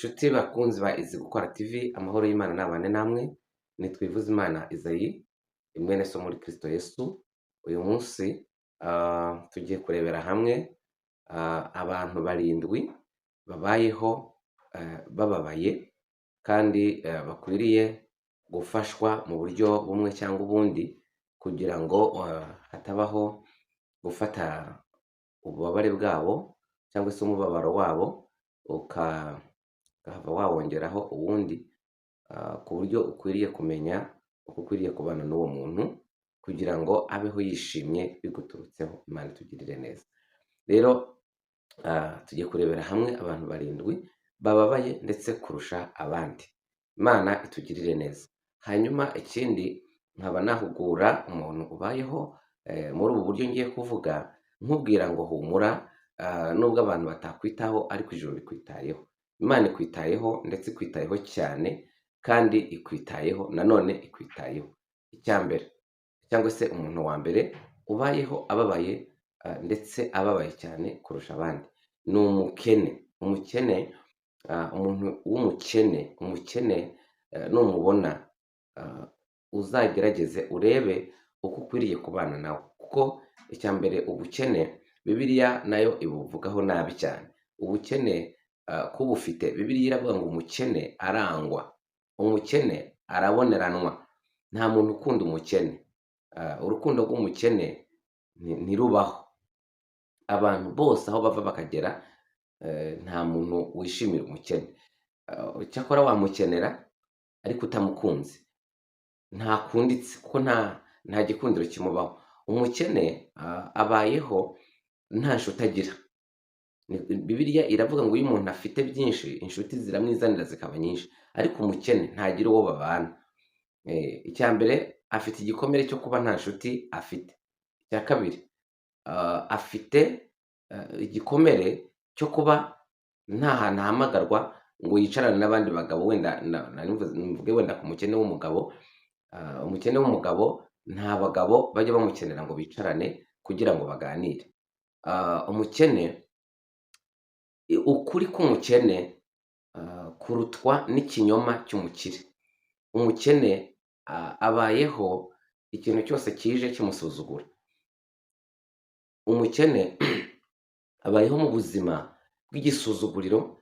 Nshuti bakunzi ba Izi Gukora TV, amahoro y'Imana nabane namwe. Nitwivuze Imana Isayi, mwene so muri Kristo Yesu. Uyu munsi tugiye kurebera hamwe abantu barindwi babayeho bababaye kandi bakwiriye gufashwa mu buryo bumwe cyangwa ubundi kugira ngo hatabaho gufata ububabare bwabo cyangwa se umubabaro wabo ukahava wawongeraho uwundi, ku buryo ukwiriye kumenya uko ukwiriye kubana n'uwo muntu kugira ngo abeho yishimye biguturutseho. Imana itugirire neza. Rero tugiye kurebera hamwe abantu barindwi bababaye ndetse kurusha abandi. Imana itugirire neza. Hanyuma ikindi nkaba nahugura umuntu ubayeho muri ubu buryo ngiye kuvuga, nkubwira ngo humura, nubwo abantu batakwitaho ariko ijuru rikwitayeho. Imana ikwitayeho ndetse ikwitayeho cyane, kandi ikwitayeho nanone ikwitayeho. Icyambere cyangwa se umuntu wa mbere ubayeho ababaye ndetse ababaye cyane kurusha abandi ni umukene. Umuntu umukene numubona uzagerageze urebe uko ukwiriye kubana nawe, kuko icyambere ubukene Bibiliya nayo ibuvugaho nabi cyane. Ubukene kubufite Bibiliya iravuga ngo umukene arangwa, umukene araboneranwa. Nta muntu ukunda umukene. Urukundo rw'umukene ntirubaho. Abantu bose aho bava bakagera nta muntu wishimira umukene. Cyakora wamukenera ariko utamukunze ntakunditse, kuko nta gikundiro kimubaho. Umukene abayeho nta nshuti agira. Bibiliya iravuga ngo iyo umuntu afite byinshi inshuti ziramwizanira zikaba nyinshi, ariko umukene ntagira uwo babana. Icyambere afite igikomere cyo kuba nta nshuti afite. Icya kabiri afite igikomere cyo kuba nta hantu ahamagarwa ngo yicarane n'abandi bagabo. Wenda mvuge wenda ku mukene w'umugabo. Umukene w'umugabo nta bagabo bajya bamukenera ngo bicarane kugira ngo baganire. Umukene, ukuri k'umukene kurutwa n'ikinyoma cy'umukire. Umukene abayeho ikintu cyose kije kimusuzugura. Umukene abayeho mu buzima bw'igisuzuguriro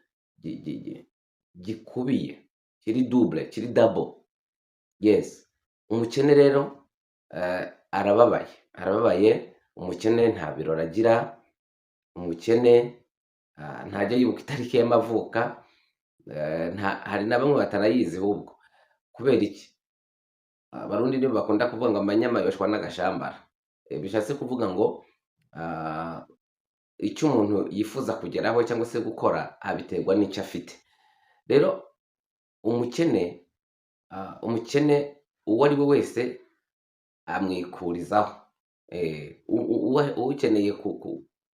gikubiye, kiri double. Yes, umukene rero arababaye. Umukene nta birori agira. Umukene ntajya yibuka itariki y'amavuka. Hari na bamwe batanayizi ahubwo. Kubera iki? Abarundi nibo bakunda kuvuga ngo amanyama yoshwa n'agashambara. Bishatse kuvuga ngo icyo umuntu yifuza kugeraho cyangwa se gukora abiterwa n'icyo afite. Rero umukene uwo ari we wese amwikurizaho. Ukeneye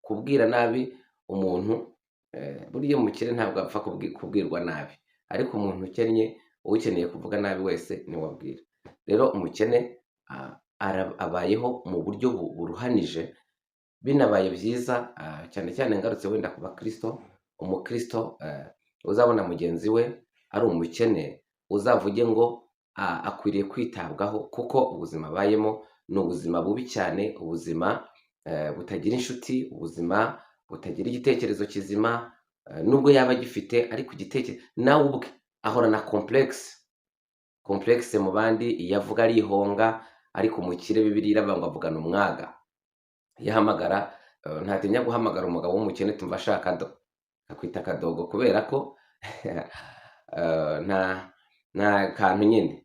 kubwira nabi umuntu, burya umukene ntabwo apfa kubwirwa nabi, ariko umuntu ukennye ukeneye kuvuga nabi wese niwe abwira. Rero umukene abayeho mu buryo buruhanije. Binabaye byiza, cyane cyane ngarutse wenda ku bakristo, umukristo uzabona mugenzi we ari umukene uzavuge ngo akwiriye kwitabwaho, kuko ubuzima abayemo ni ubuzima bubi cyane, ubuzima butagira inshuti, ubuzima butagira igitekerezo kizima. Nubwo yaba agifite ariko igitekerezo nawe ubwe ahorana complexe mu bandi. Iyo avuga arihonga, ariko umukire Bibiliya iravuga ngo avugana umwaga. Yahamagara ntatinya guhamagara umugabo w'umukene, tumva ashaka akwita akadogo, kubera ko nta kantu nyine.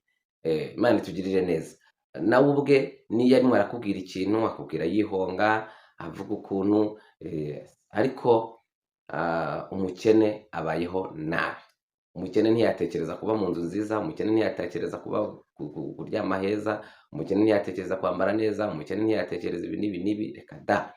Imana itugirire neza. Nawe ubwe niyo arimo arakubwira ikintu akubwira yihonga, avuga ukuntu, ariko umukene abayeho nabi. Umukene ntiyatekereza kuba mu nzu nziza. Umukene ntiyatekereza kuryama heza. Umukene ntiyatekereza kwambara neza. Umukene ntiyatekereza ibi n'ibi. Reka da,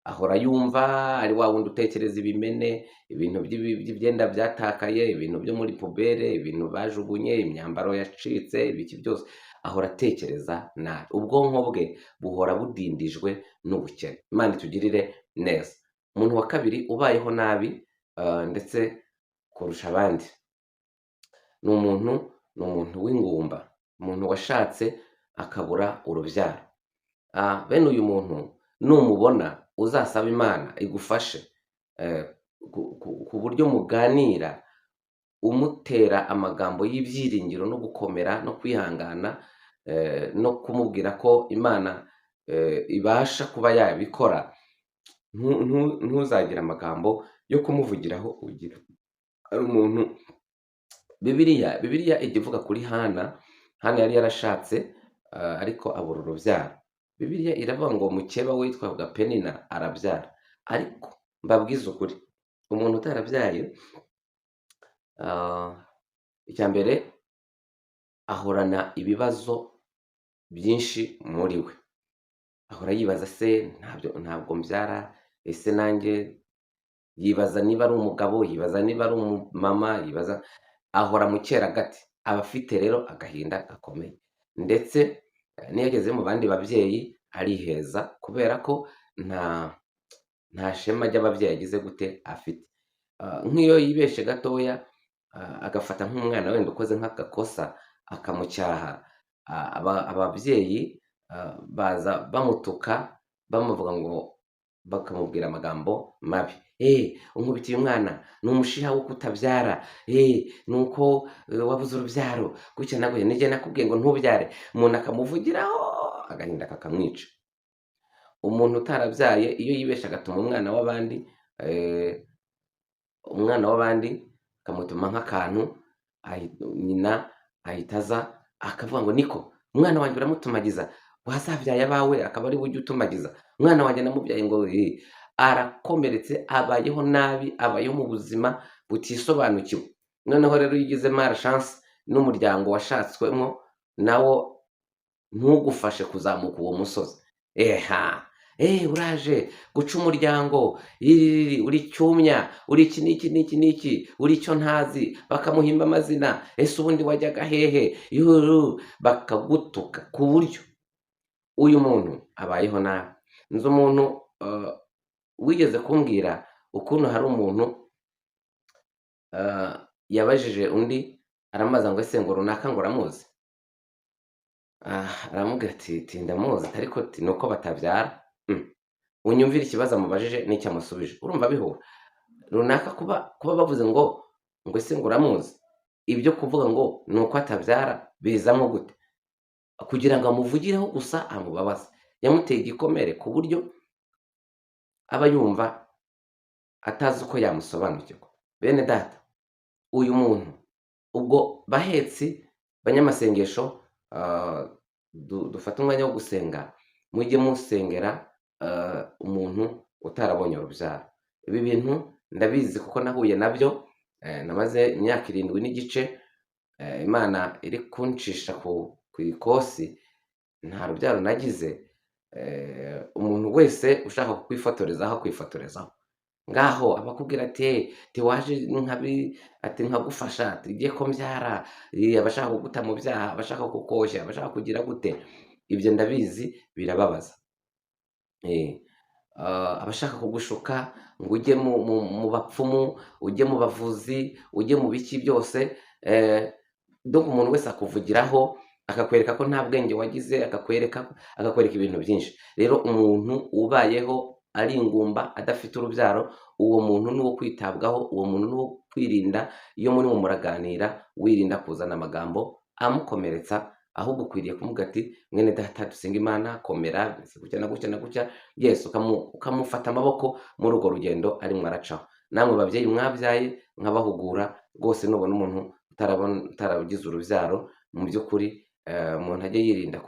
ahora yumva ari wa wundi utekereza ibimene, ibintu by'ibyenda byatakaye, ibintu byo muri pubere, ibintu bajugunye, imyambaro yacitse, ibiki byose ahora atekereza nabi. Ubwonko bwe buhora budindijwe n'ubukene. Imana itugirire neza. Umuntu wa kabiri ubayeho nabi ndetse kurusha abandi ni umuntu w'ingumba, umuntu washatse akabura urubyaro. Bene uyu muntu numubona uzasaba Imana igufashe ku buryo muganira umutera amagambo y'ibyiringiro no gukomera no kwihangana, no kumubwira ko Imana ibasha kuba yabikora. Ntuzagire amagambo yo kumuvugiraho ugira. Hari umuntu Bibiliya ijya ivuga kuri Hana. Hana yari yarashatse ariko abura urubyaro. Bibiliya iravuga ngo mukeba we witwaga Penina arabyara. Ariko mbabwize ukuri, umuntu utarabyaye, icya mbere ahorana ibibazo byinshi muri we. Ahora yibaza se ntabwo mbyara, ese nanjye, yibaza niba ari umugabo, yibaza niba ari umumama, ahora mu cyeragati. Aba afite rero agahinda gakomeye, ndetse n'iyo ageze mu bandi babyeyi ariheza kubera ko nta shema ry'ababyeyi agize gute afite. Nk'iyo yibeshe gatoya, agafata nk'umwana wenda ukoze nk'agakosa akamucyaha, ababyeyi baza bamutuka bamuvuga ngo, bakamubwira amagambo mabi. Unkubitiye umwana, ni umushiha wo kutabyara, ni uko wabuze urubyaro, gutya na gutya, nijye nakubwiye ngo ntubyare. Umuntu akamuvugiraho agahinda kakamwica. Umuntu utarabyaye iyo yibesha agatuma umwana w'abandi akamutuma nk'akantu, nyina ahita aza akavuga ngo niko umwana wanjye uramutumagiza, wazabyaye abawe akaba ari we ujya utumagiza. Umwana wanjye namubyaye ngo arakomeretse, abayeho nabi, abayeho mu buzima butisobanukiwe. Noneho rero iyo ugize malchance n'umuryango washatswemo nawo ntugufashe kuzamuka uwo musozi, uraje guca umuryango, uri cyumya, uri iki n'iki n'iki n'iki, uri icyo ntazi, bakamuhimba amazina, ese ubundi wajyaga hehe, bakagutuka ku buryo uyu muntu abayeho nabi. Nzi umuntu wigeze kumbwira ukuntu hari umuntu yabajije undi, aramaza ngo ese ngo runaka ngo uramuzi? Aramubwira ati ndamuzi, ariko ni uko batabyara. Unyumvire ikibazo amubajije n'icyo amusubije, urumva bihura? Runaka kuba bavuze ngo ese ngo uramuzi, ibyo kuvuga ngo ni uko atabyara bizamo gute? Kugira ngo amuvugireho gusa amubabaze, yamuteye igikomere ku buryo aba yumva atazi uko yamusobanukirwa. Bene data, uyu muntu, ubwo bahetsi banyamasengesho, dufata umwanya wo gusenga, mujye musengera umuntu utarabonye urubyaro. Ibi bintu ndabizi kuko nahuye nabyo. Namaze imyaka 7 n'igice Imana iri kuncisha ku ikosi, nta rubyaro nagize. Umuntu wese ushaka kukwifotorezaho akwifotorezaho ngaho, abakubwira ati waje nkagufasha, igiye ko mbyara, abashaka kuguta mu byaha, abashaka kukoshya, abashaka kugira gute. Ibyo ndabizi birababaza. Abashaka kugushuka ngo ujye mu bapfumu, ujye mu bavuzi, ujye mu biki byose, umuntu wese akuvugiraho akakwereka ko nta bwenge wagize, akakwereka ibintu byinshi. Rero umuntu ubayeho ari ingumba adafite urubyaro, uwo muntu ni uwo kwitabwaho, uwo muntu ni uwo kwirinda. Iyo muri muraganira, wirinda kuzana amagambo amukomeretsa, ahubwo ukwiriye kumuga ati mwene data dusenga Imana, komera, gutya na gutya na gutya. Yes, ukamufata amaboko muri urwo rugendo arimo aracaho. Namwe babyeyi mwabyaye nkabahugura rwose, nubona umuntu utaragize urubyaro, mu by'ukuri umuntu ajye yirinda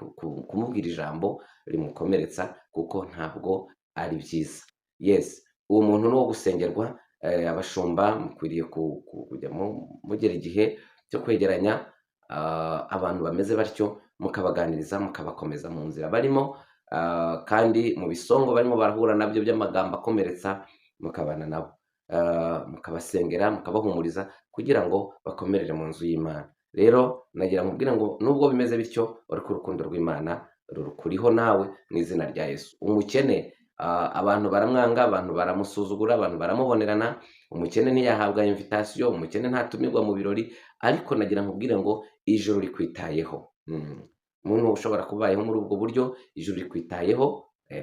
kumubwira ijambo rimukomeretsa, kuko ntabwo ari byiza. Yes, uwo muntu ni uwo gusengerwa. Abashumba mukwiriye kujya mugera igihe cyo kwegeranya abantu bameze batyo, mukabaganiriza, mukabakomeza mu nzira barimo, kandi mu bisongo barimo barahura nabyo by'amagambo akomeretsa, mukabana nabo, mukabasengera, mukabahumuriza kugira ngo bakomerere mu nzu y'Imana. Rero nagira mubwira ngo nubwo bimeze bityo, ariko urukundo rw'Imana rukuriho nawe mu izina rya Yesu. Umukene abantu baramwanga, abantu baramusuzugura, abantu baramubonerana, umukene ntiyahabwa invitation, umukene ntatumirwa mu birori, ariko nagira nkubwire ngo ijuru rikwitayeho. Umuntu ushobora kubayeho muri ubwo buryo, ijuru rikwitayeho,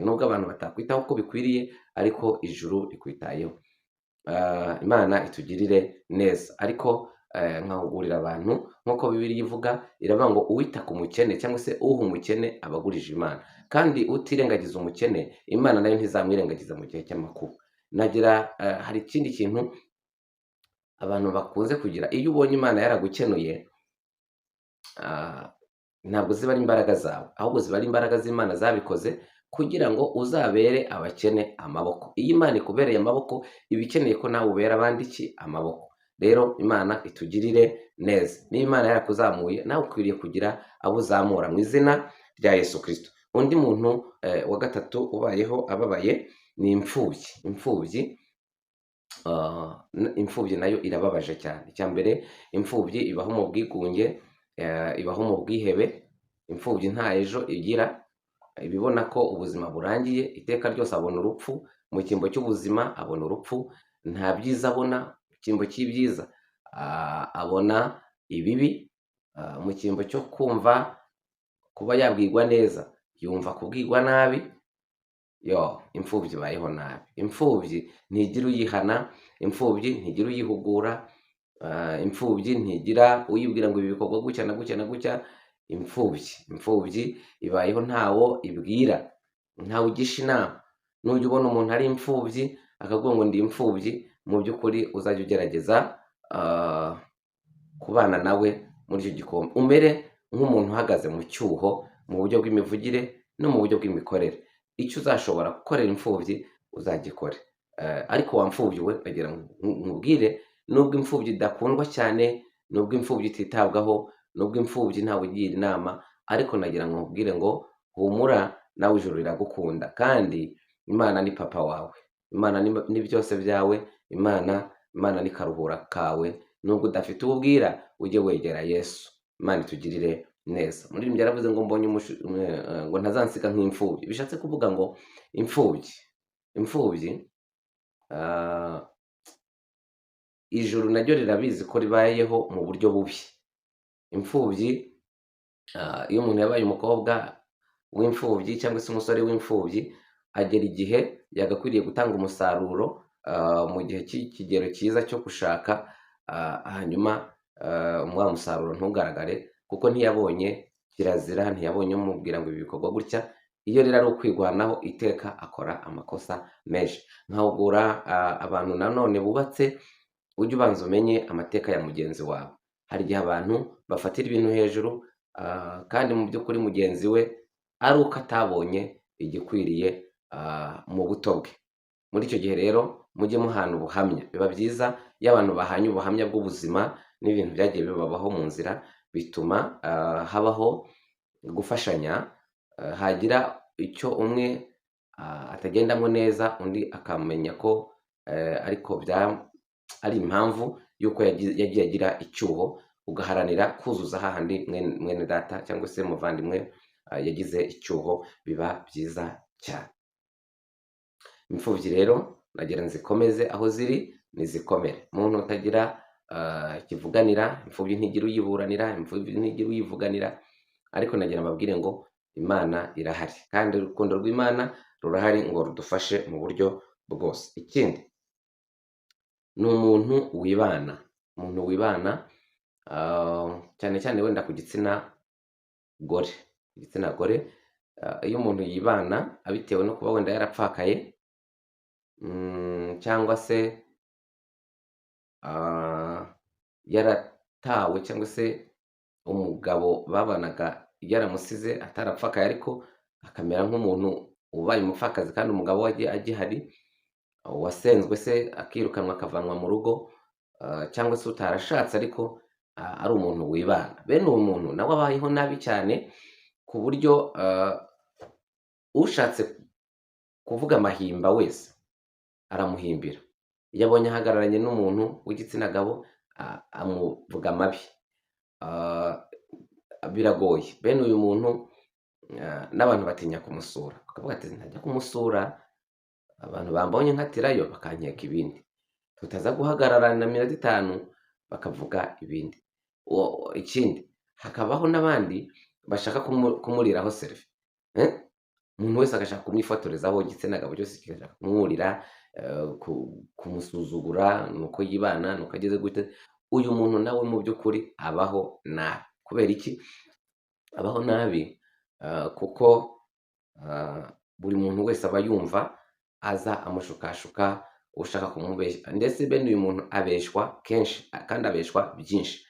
nubwo abantu batakwitaho uko bikwiriye, ariko ijuru rikwitayeho. Imana itugirire neza, ariko nkahugurira abantu nk'uko Bibiliya ivuga, iravuga ngo uwita ku mukene cyangwa se uha umukene aba agurije Imana, kandi utirengagiza umukene, Imana nayo ntizamwirengagiza mu gihe cy'amakuba. Nagira hari ikindi kintu abantu bakunze kugira, iyo ubonye Imana yaragukenuye, ntabwo ziba ari imbaraga zawe, ahubwo ziba ari imbaraga z'Imana zabikoze kugira ngo uzabere abakene amaboko. Iyo Imana ikubereye amaboko, iba ikeneye ko nawe ubera abandi iki? Amaboko. Rero Imana itugirire neza. Niba Imana yarakuzamuye, nawe ukwiriye kugira abo uzamura mu izina rya Yesu Kristo. Undi muntu wa gatatu ubayeho ababaye ni imfubyi. Imfubyi nayo irababaje cyane. Icya mbere, imfubyi ibaho mu bwigunge, ibaho mu bwihebe. Imfubyi nta ejo igira, ibibona ko ubuzima burangiye, iteka ryose abona urupfu. Mu cyimbo cy'ubuzima abona urupfu, nta byiza abona. Mu cyimbo cy'ibyiza abona ibibi. Mu cyimbo cyo kumva kuba yabwirwa neza, yumva kubwirwa nabi. Imfubyi ibayeho nabi. Imfubyi ntigira uyihana, imfubyi ntigira uyihugura, imfubyi ntigira uyibwira ngo ibi bikorwa gutya na gutya na gutya. Imfubyi ibayeho ntawo ibwira, ntawe ugisha inama. Nujya ubona umuntu ari imfubyi akavuga ngo ndi imfubyi, mu by'ukuri uzajya ugerageza kubana nawe muri icyo gikombe, umere nk'umuntu uhagaze mu cyuho, mu buryo bw'imivugire no mu buryo bw'imikorere. Icyo uzashobora gukorera imfubyi uzagikore, ariko wa mfubyi we agira nkubwire, nubwo imfubyi idakundwa cyane, nubwo imfubyi ititabwaho, nubwo imfubyi ntawe ugira inama, ariko nagira ngo nkubwire ngo humura, nawe ijuru riragukunda, kandi Imana ni papa wawe, Imana ni byose byawe, Imana ni karuhura kawe. Nubwo udafite uwo ubwira, ujye wegera Yesu. Imana itugirire neza. Umuririmbyi yaravuze ngo mbonye ngo ntazansiga nk'imfubyi. Bishatse kuvuga ngo imfubyi ijuru naryo rirabizi ko ribayeho mu buryo bubi. Imfubyi, iyo umuntu yabaye umukobwa w'imfubyi cyangwa se umusore w'imfubyi, agera igihe yagakwiriye gutanga umusaruro mu gihe cy'ikigero cyiza cyo gushaka, hanyuma wa musaruro ntugaragare kuko ntiyabonye kirazira, ntiyabonye umubwira ngo ibi bikorwa gutya. Iyo rero ari ukwirwanaho, iteka akora amakosa menshi. Nkahugura abantu nanone bubatse, ujye ubanza umenye amateka ya mugenzi wawe. Hari igihe abantu bafatira ibintu hejuru, kandi mu by'ukuri mugenzi we ari uko atabonye igikwiriye mu buto bwe. Muri icyo gihe rero mujye muhana ubuhamya. Biba byiza iyo abantu bahanye ubuhamya bw'ubuzima n'ibintu byagiye bibabaho mu nzira, bituma habaho gufashanya. Hagira icyo umwe atagendamo neza, undi akamenya ko ariko ari impamvu y'uko yagiye agira icyuho, ugaharanira kuzuza hahandi mwene data cyangwa se muvandimwe yagize icyuho. Biba byiza cyane. Imfubyi rero nagira nzikomeze aho ziri, nizikomere. Umuntu utagira kivuganira, imfubyi ntigira uyiburanira, imfubyi ntigira uyivuganira, ariko nagira mbabwire ngo Imana irahari, kandi urukundo rw'Imana rurahari ngo rudufashe mu buryo bwose. Ikindi ni umuntu wibana. Umuntu wibana cyane cyane wenda ku gitsina gore. Iyo umuntu yibana abitewe no kuba wenda yarapfakaye, cyangwa se yaratawe, cyangwa se umugabo babanaga yaramusize atarapfakaye, ariko akamera nk'umuntu ubaye umupfakazi kandi umugabo we agihari, wasenzwe se akirukanwa akavanwa mu rugo, cyangwa se utarashatse ariko ari umuntu wibana. Bene uwo muntu nawe abayeho nabi cyane, ku buryo ushatse kuvuga amahimba wese aramuhimbira. Iyo abonye ahagararanye n'umuntu w'igitsina gabo, amuvuga amabi. Biragoye. Bene uyu muntu n'abantu batinya kumusura, bakavuga ati ntajya kumusura, abantu bambonye nkatirayo bakankeka ibindi. tutaza guhagarara na minota 5 bakavuga ibindi. Ikindi hakabaho n'abandi bashaka kumuriraho selfie, umuntu wese agashaka kumwifotorezaho, igitsina gabo cyose kigashaka kumwurira, kumusuzugura, nuko yibana, nuko ageze gute. Uyu muntu nawe mu by'ukuri abaho nabi. Kubera iki? Abaho nabi kuko buri muntu wese aba yumva aza amushukashuka, ushaka kumubeshya, ndetse bene uyu muntu abeshywa kenshi kandi abeshywa byinshi.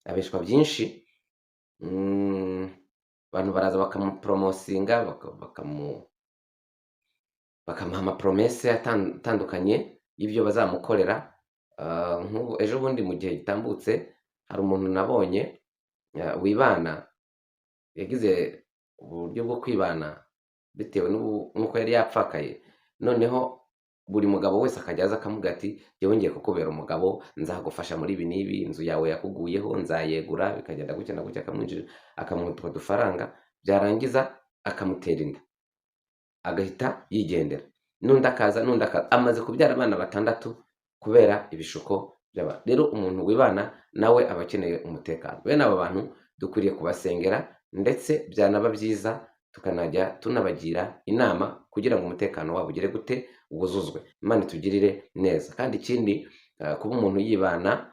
Abeshywa byinshi, abantu baraza bakamuporomosinga, bakamuha amapromese atandukanye y'ibyo bazamukorera. Nk'ubu ejo bundi mu gihe gitambutse hari umuntu nabonye wibana, yagize uburyo bwo kwibana bitewe n'uko yari yapfakaye. Noneho buri mugabo wese akajya aza akamubwira ati jyewe ngiye kukubera umugabo, nzagufasha muri ibi n'ibi, inzu yawe yakuguyeho nzayegura, bikagenda gutya na gutya, akamuha utwo dufaranga, byarangiza akamutera inda agahita yigendera. N'undi akaza, amaze kubyara abana 6 kubera ibishuko by'abantu. Rero umuntu wibana nawe aba akeneye umutekano. Bene aba bantu dukwiriye kubasengera, ndetse byanaba byiza tukanajya tunabagira inama kugira ngo umutekano wabo ugere gute, wuzuzwe. Imana itugirire neza. Kandi ikindi, kuba umuntu yibana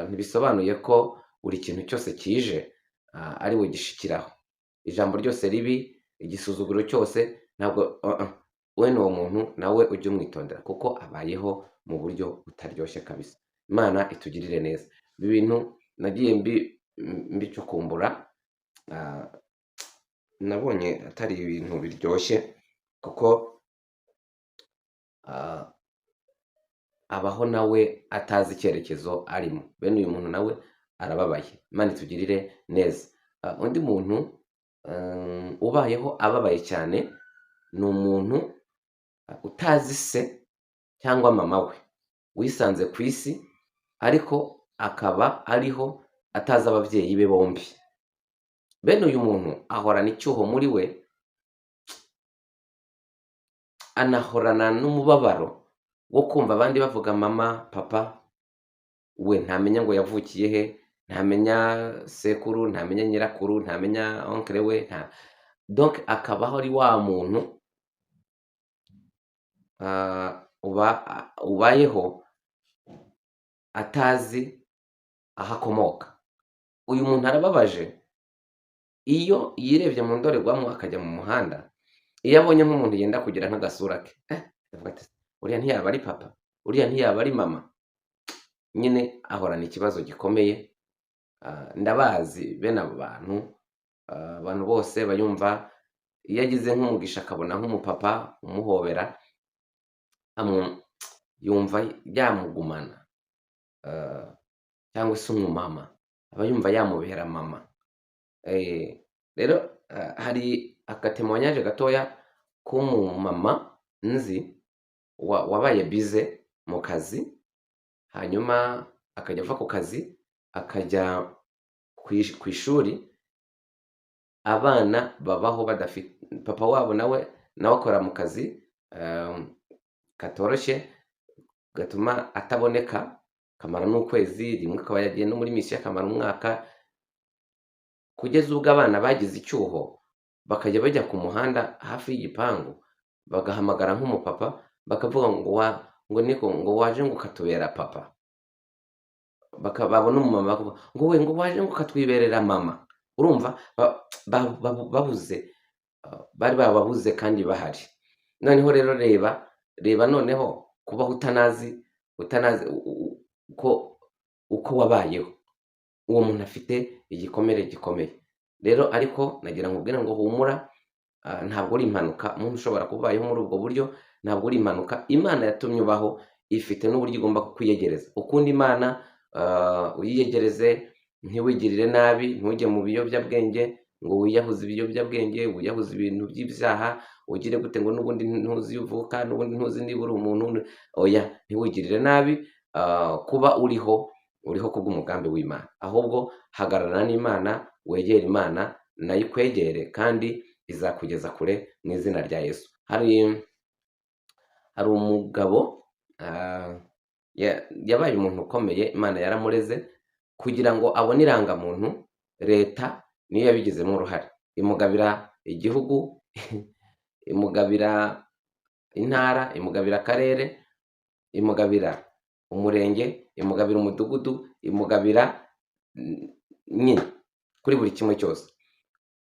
ntibisobanuye ko buri kintu cyose kije ari we gishikiraho. Ijambo ryose ribi, igisuzuguro cyose, ntabwo wene uwo muntu nawe ujye umwitondera, kuko abayeho mu buryo butaryoshye kabisa. Imana itugirire neza. Ibi bintu nagiye mbicukumbura, nabonye atari ibintu biryoshye, kuko abaho nawe atazi icyerekezo arimo. Bene uyu muntu nawe arababaye. Imana itugirire neza. Undi muntu ubayeho ababaye cyane ni umuntu utazi se cyangwa mama we, wisanze ku isi ariko akaba ariho atazi ababyeyi be bombi. Bene uyu muntu ahorana icyuho muri we, anahorana n'umubabaro wo kumva abandi bavuga mama, papa, we ntamenya ngo yavukiye he, ntamenya sekuru, ntamenya nyirakuru, ntamenya onkere we, donc akabaho ari wa muntu ubayeho atazi aho akomoka. Uyu muntu arababaje. Iyo yirebye mu ndorerwamo akajya mu muhanda, iyo abonye nk'umuntu yenda kugira nk'agasura ke, avuga ati uriya ntiyaba ari papa, uriya ntiyaba ari mama. Nyine ahorana ikibazo gikomeye. Ndabazi bene abo bantu. Abantu bose bayumva, iyo agize nk'umugisha akabona nk'umupapa umuhobera, yumva yamugumana, cyangwa se umumama aba yumva yamubera mama. Rero hari akatemonyage gatoya k'umumama nzi wabaye bize mu kazi, hanyuma akajya ava ku kazi akajya ku ishuri. Abana babaho badafite papa wabo, nawe akora mu kazi katoroshye gatuma ataboneka, kamara n'ukwezi, rimwe akaba yagiye no muri misiyo akamara umwaka, kugeza ubwo abana bagize icyuho bakajya bajya ku muhanda hafi y'igipangu, bagahamagara nk'umupapa, bakavuga ngo niko ngo waje ngo ukatubera papa. Babona umumama ngo we ngo waje ngo ukatwiberera mama. Urumva babuze, bari bababuze kandi bahari. Noneho rero reba noneho kubaho utanazi uko wabayeho. Uwo muntu afite igikomere gikomeye. Rero ariko nagira nkubwire ngo humura, ntabwo uri impanuka. Umuntu ushobora kubayeho muri ubwo buryo ntabwo uri impanuka. Imana yatumye ubaho ifite n'uburyo igomba kukwiyegereza. Ukunda Imana, uyiyegereze, ntiwigirire nabi, ntujye mu biyobyabwenge ngo wiyahuze ibiyobyabwenge, wiyahuze ibintu by'ibyaha, ugire gute ngo n'ubundi ntuzi uvuka, n'ubundi ntuzi niba uri umuntu. Oya, ntiwigirire nabi. Kuba uriho kubw'umugambi w'Imana. Ahubwo hagararana n'Imana, wegere Imana nayo ikwegere, kandi izakugeza kure mu izina rya Yesu. Hari umugabo yabaye umuntu ukomeye, Imana yaramureze kugira ngo abone irangamuntu, leta niyo yabigizemo uruhare, imugabira igihugu, imugabira intara, imugabira akarere, imugabira umurenge, imugabira umudugudu, imugabira nyine kuri buri kimwe cyose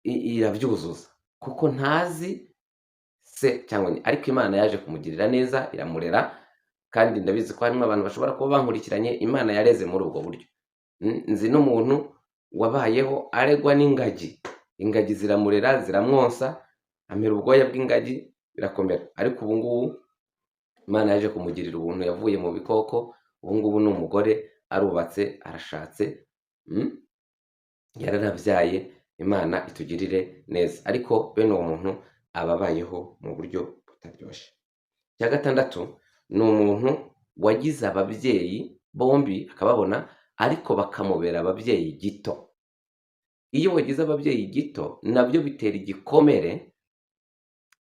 irabyuzuza, kuko ntazi se cyangwa ariko Imana yaje kumugirira neza iramurera, kandi ndabizi ko harimo abantu bashobora kuba bankurikiranye Imana yareze muri ubwo buryo. Nzi n'umuntu wabayeho aregwa n'ingagi, ingagi ziramurera ziramwonsa, amera ubwoya bw'ingagi birakomera, ariko ubu ngubu Imana yaje kumugirira ubuntu, yavuye mu bikoko, ubu ngubu ni umugore, arubatse, arashatse, yaranabyaye, Imana itugirire neza, ariko bene uwo muntu aba abayeho mu buryo butaryoshye. Icya gatandatu ni umuntu wagize ababyeyi bombi akababona, ariko bakamubera ababyeyi gito. Iyo wagize ababyeyi gito nabyo bitera igikomere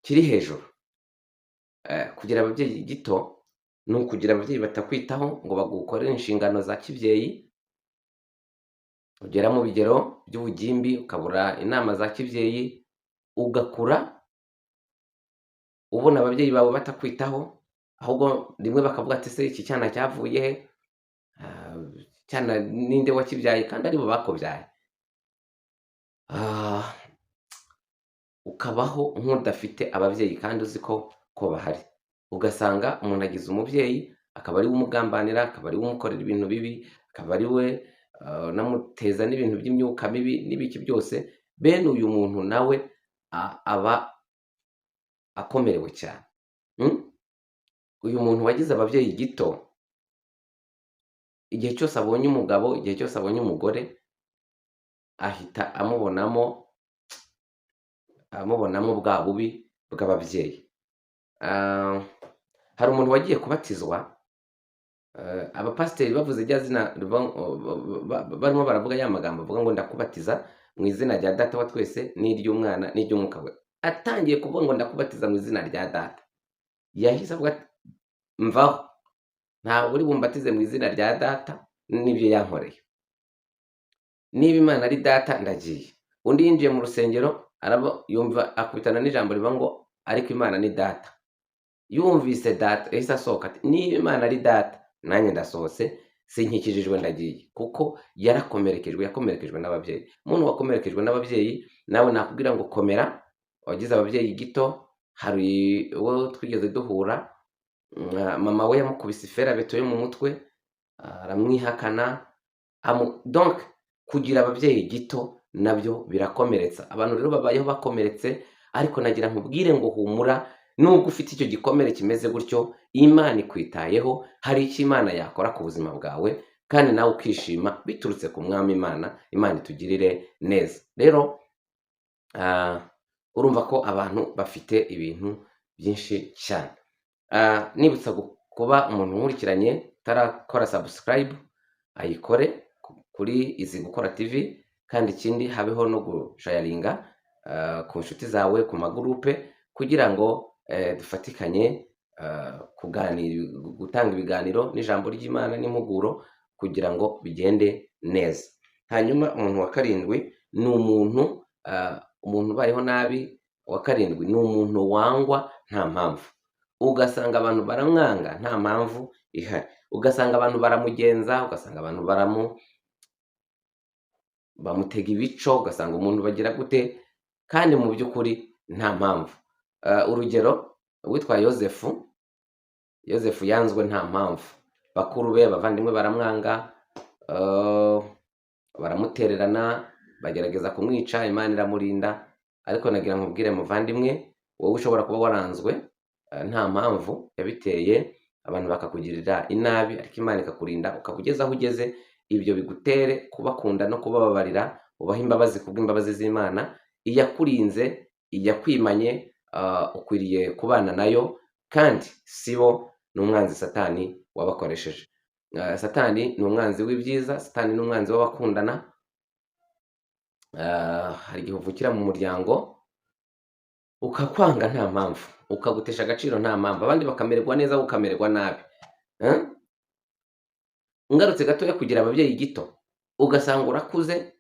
kiri hejuru. Kugira ababyeyi gito ni ukugira ababyeyi batakwitaho ngo bagukorere inshingano za kibyeyi, ugera mu bigero by'ubugimbi ukabura inama za kibyeyi, ugakura ubona ababyeyi bawe batakwitaho, ahubwo rimwe bakavuga ati ese iki cyana cyavuye he? Cyana ninde wakibyaye kandi aribo bakubyaye? Ukabaho nk'udafite ababyeyi kandi uzi ko bahari, ugasanga umuntu agize umubyeyi akaba ari we umugambanira, akaba ari we umukorera ibintu bibi, akaba ari we unamuteza n'ibintu by'imyuka mibi n'ibiki byose. Bene uyu muntu nawe aba akomerewe cyane. Uyu muntu wagize ababyeyi gito, igihe cyose abonye umugabo, igihe cyose abonye umugore, ahita amubonamo bwa bubi bw'ababyeyi. Hari umuntu wagiye kubatizwa, abapasiteri bavuze rya zina barimo baravuga ya magambo avuga ngo ndakubatiza mu izina rya Data wa twese n'iry'Umwana n'iry'Umwuka we. Atangiye kuvuga ngo ndakubatiza mu izina rya Data, yahise avuga ati mvaho, ntabwo uri bumbatize mu izina rya Data n'ibyo yankoreye. Niba Imana ari Data ndagiye. Undi yinjiye mu rusengero yumva akubitana n'ijambo rivuga ngo ariko Imana ni Data. Yumvise Data yahise asohoka ati niba Imana ari Data nanjye ndasohotse, sinkikijijwe ndagiye, kuko yakomerekejwe n'ababyeyi. Umuntu wakomerekejwe n'ababyeyi nawe nakubwira ngo komera, wagize ababyeyi gito. Hari uwo twigeze duhura, mama we yamukubise iferabeto yo mu mutwe, aramwihakana, donc kugira ababyeyi gito nabyo birakomeretsa. Abantu rero babayeho bakomeretse, ariko nagira nkubwire ngo humura, nubwo ufite icyo gikomere kimeze gutyo, Imana ikwitayeho, hari icyo Imana yakora ku buzima bwawe, kandi nawe ukishima biturutse ku Mwami Imana. Imana itugirire neza. Rero urumva ko abantu bafite ibintu byinshi cyane. Nibutsa kuba umuntu nkurikiranye utarakora subscribe, ayikore kuri izi gukora TV, kandi ikindi habeho no gusharinga ku nshuti zawe, ku magurupe, kugira ngo dufatikanye gutanga ibiganiro n'ijambo ry'Imana n'impuguro kugira ngo bigende neza. Hanyuma umuntu wa karindwi ni umuntu ubayeho nabi. Wa karindwi ni umuntu wangwa nta mpamvu, ugasanga abantu baramwanga nta mpamvu ihari, ugasanga abantu baramugenza, ugasanga abantu bamutega ibico, ugasanga umuntu bagira gute, kandi mu by'ukuri nta mpamvu. Urugero, uwitwa Yozefu yanzwe nta mpamvu. Bakuru be, abavandimwe baramwanga, baramutererana, bagerageza kumwica, Imana iramurinda. Ariko nagira nkubwire muvandimwe, wowe ushobora kuba waranzwe nta mpamvu yabiteye, abantu bakakugirira inabi, ariko Imana ikakurinda ukaba ugeze aho ugeze. Ibyo bigutere kubakunda no kubababarira, ubaha imbabazi kubw'imbabazi z'Imana. Iyakurinze, iyakwimanye, ukwiriye kubana nayo, kandi sibo ni umwanzi Satani wabakoresheje. Satani ni umwanzi w'ibyiza, Satani ni umwanzi w'abakundana. Hari igihe uvukira mu muryango ukakwanga nta mpamvu, ukagutesha agaciro nta mpamvu, abandi bakamererwa neza ukamererwa nabi. ngarutse gatoya kugira ababyeyi gito, ugasanga urakuze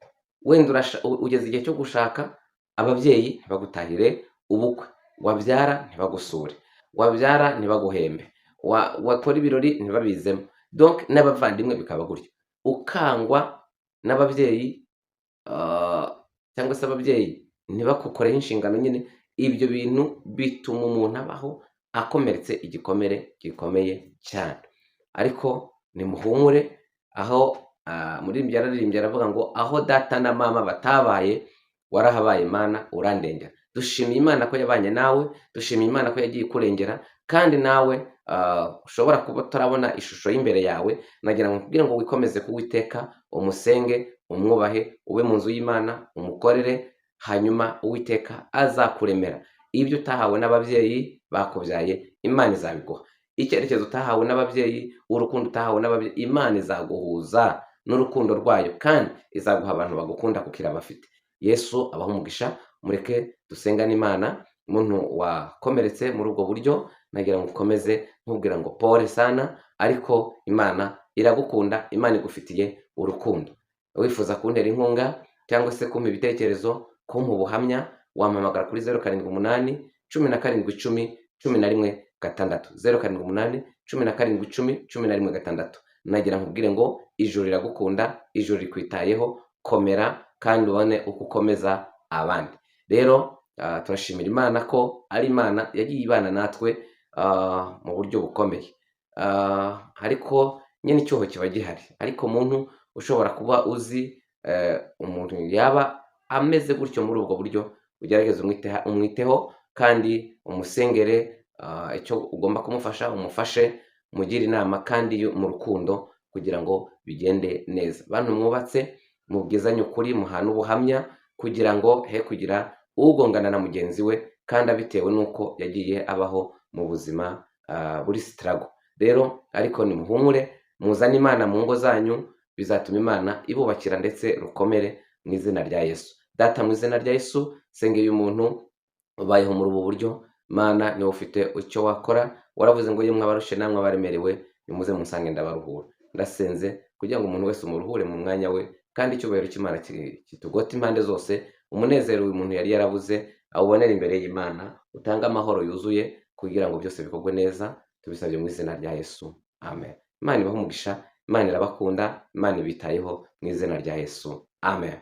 wenda ugeze igihe cyo gushaka, ababyeyi ntibagutahire ubukwe, wabyara ntibagusure, wabyara ntibaguhembe, wakora ibirori ntibabizemo, donc n'abavandimwe bikaba gutyo, ukangwa n'ababyeyi cyangwa se ababyeyi ntibagukoreho inshingano nyine, ibyo bintu bituma umuntu abaho akomeretse igikomere gikomeye cyane. Ariko nimuhumure, aho umuririmbyi yararirimbye aravuga ngo aho data na mama batabaye warahabaye Mana urandengera. Dushimiye Imana ko yabanye nawe, dushimiye Imana ko yagiye ikurengera, kandi nawe ushobora kuba utarabona ishusho y'imbere yawe, nagira ngo nkubwire ngo wikomeze ku Uwiteka, umusenge, umwubahe, ube mu nzu y'Imana, umukorere, hanyuma Uwiteka azakuremera. Ibyo utahawe n'ababyeyi bakubyaye, Imana izabiguha. Icyerekezo utahawe n'ababyeyi, urukundo utahawe n'ababyeyi, Imana izaguhuza n'urukundo rwayo, kandi izaguha abantu bagukunda kuko irabafite. Yesu abaha umugisha, mureke dusengane Imana. Umuntu wakomeretse muri ubwo buryo, nagira ngo ukomeze nkubwira ngo pole sana, ariko Imana iragukunda, Imana igufitiye urukundo. Wifuza kuntera inkunga cyangwa se kumpa ibitekerezo, kumpa ubuhamya, wampamagara kuri 078 17 10 11 6, 078 17 10 11 6. Nagira nkubwire ngo ijuru riragukunda, ijuru rikwitayeho, komera kandi ubone uko ukomeza abandi. Rero turashimira Imana ko ari Imana yagiye ibana natwe mu buryo bukomeye, ariko nyine icyuho kiba gihari. Ariko umuntu ushobora kuba uzi umuntu yaba ameze gutyo muri ubwo buryo, ugerageze umwiteho kandi umusengere, icyo ugomba kumufasha umufashe, mugire inama kandi mu rukundo kugira ngo bigende neza. Bantu mwubatse, mubwizanye ukuri, muhana ubuhamya kugira ngo he kugira ugongana na mugenzi we kandi abitewe n'uko yagiye abaho mu buzima buri struggle. Rero ariko nimuhumure, muzane Imana mu ngo zanyu, bizatuma Imana ibubakira ndetse rukomere mu izina rya Yesu. Data, mu izina rya Yesu sengeye umuntu ubayeho muri ubu buryo, Mana niwe ufite icyo wakora, waravuze ngo yemwe abarushe namwe abaremerewe nimuze munsange ndabaruhura. Ndasenze kugira ngo umuntu wese umuruhure mu mwanya we, kandi icyubahiro cy'Imana kitugote impande zose, umunezero uyu muntu yari yarabuze awubonera imbere y'Imana, utanga amahoro yuzuye kugira ngo byose bikorwe neza, tubisabye mu izina rya Yesu, amen. Imana ibahe umugisha, Imana irabakunda, Imana ibitayeho mu izina rya Yesu, amen.